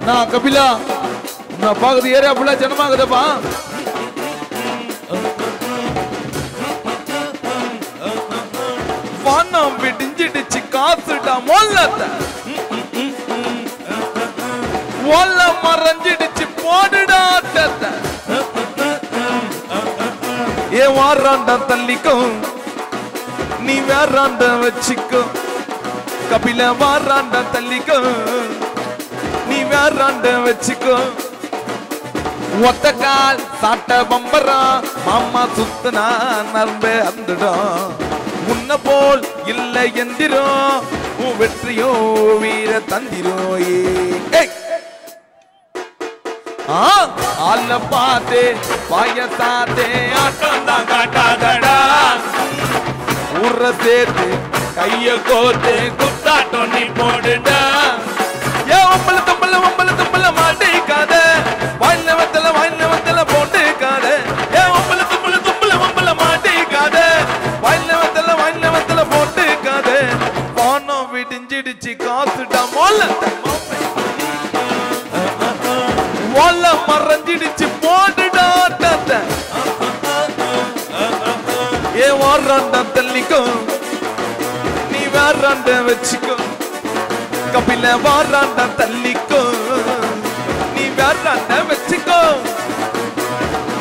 நான் கபிலா நான் பாக்குறது ஏரியா ஃபுல்லா ஜனமாகுதப்பா. வானம் விடிஞ்சிடுச்சு காசுடா மொல்லத்த ஒல்ல மறைஞ்சிடுச்சு போடுடா ஆட்டத்தை. ஏ வாராண்டா தள்ளிக்கோ நீ வேறாண்ட வச்சுக்கோ. கபில வாராண்டா தள்ளிக்கோ நீ வேறாண்ட வச்சுக்கோ. ஒத்த கால் சாட்ட பம்பரா மாமா சுத்தனா நம்பே அந்துடும். முன்ன போல் இல்ல எந்திரும் உன் வெற்றியோ வீர தந்திரோ. ஆல பாத்தே பாயசாத்தே ஆட்டம் தான் காட்டாதடா. ஊர சேர்த்து கைய கோத்து குத்தாட்டம் நீ போடுடா. ஏ ஒம்பல தும்பல ஒம்பல தும்பல மாட்டிக்காத வாயில வத்தல போட்டுக்காத. ஏ ஒம்பல தும்பல தும்பல ஒம்பல மாட்டிக்காத வாயில வத்தல போட்டுக்காத. வானம் விடிஞ்சிடுச்சு காசுடா மொல்ல ஒல்ல மறைஞ்சிடுச்சு போட்டுடா ஆட்டத்தை. ஏ வாராண்டா தள்ளிக்கோ நீ வேறாண்ட வச்சுக்கோ. கபில வாராண்டா தள்ளிக்கோ நீ வேறாண்ட வச்சுக்கோ.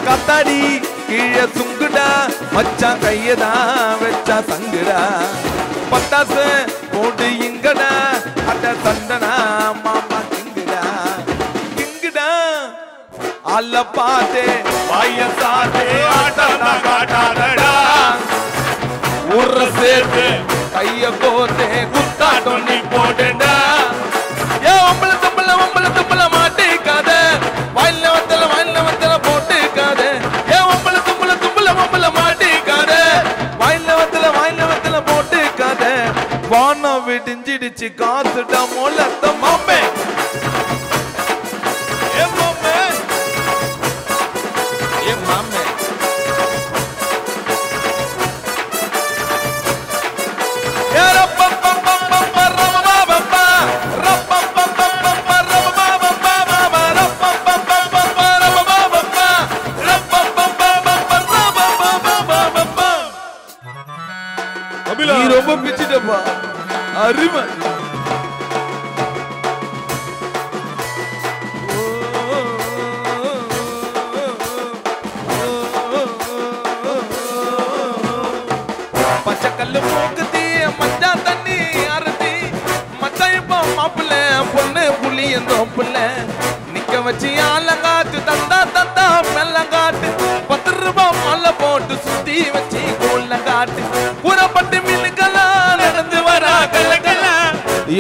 கத்தாடி கீழே சுங்குடா மச்சான் கையதான் வச்சா சங்குடா. பட்டாசு போட்டு இங்கடா அட்ட சண்டனா மாமா கிங்குடா கிங்குடா. அல்ல பாத்தே பாயசாத்தே ஆட்டம் தான் காட்டாதடா. ஊர சேர்த்து கைய கோத்தே குத்தாட்டம் நீ போடுடா. ஏ ஒம்பல தும்பல மாட்டிக்காத வாயில வத்தல போட்டுக்காத. ஏ ஒம்பல தும்பல மாட்டிக்காத வாயில வத்தல போட்டுக்காத. வானம் விடிஞ்சிடுச்சு காசுடா மொல்லத்த மாமே. ஏ மாமே ஏ மாமே நீ ரொம்ப பிச்சிட்டப்பா அருமை. பச்சைக்கல்லு போக்குதி மஞ்சா தண்ணி அறுதி மச்சான் இப்போ மாப்பிள்ள பொண்ணு புள்ளி எந்தோப்புல நிக்க வச்சு ஆலங்காட்டு தந்தா மெல்லங்காட்டு 10 ரூபாய் மாலை போட்டு சுத்தி வச்சு கோலங்காட்டு. கூறப்பட்டு மீனுக்கெல்லாம் நடந்து வரா கல்லக்கல்ல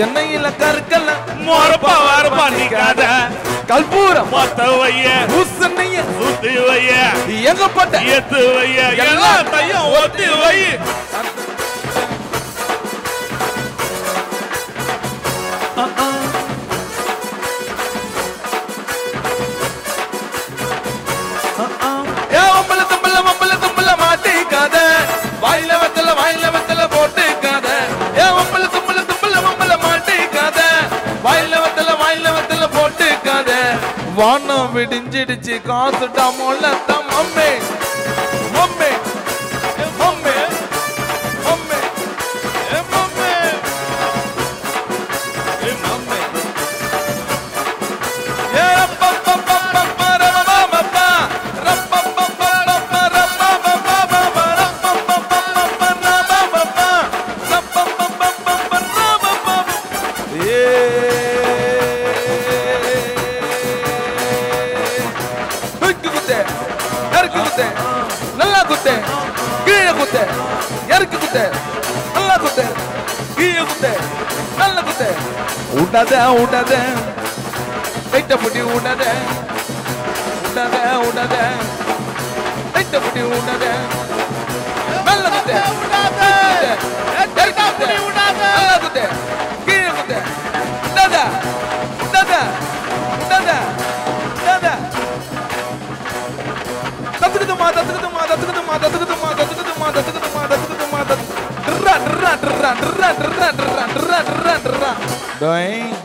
எண்ணெயில கற்கல்ல மோரப்பா வாரப்பா நிக்காத. கல்பூரம் மொத்த வைய ஊசனைய சுத்தி வைய எங்கப்பட்ட ஏத்து வைய எல்லாத்தையும் ஒத்தி வை. ஒம்பல மாட்டிக்காத வாயில வத்தல போட்டுக்காத. ஏ ஒம்பல தும்பல மாட்டிக்காத வாயில வத்தல போட்டுக்காத. வானம் விடிஞ்சிடுச்சு காசுடா மொல்லத்த மம்மே மம்மே மம்மே மம்மே மம்மே மம்மே. ஏ நல்லா குத்து கீழே குத்து இறக்கி குத்து நல்லா குத்து கீழே குத்து நல்ல குத்து. விடாத லைட்ட புட்டி விடாத லைட்ட புட்டி விடாத நல்ல குத்து நல்லா குத்து கீழே குத்து. Doing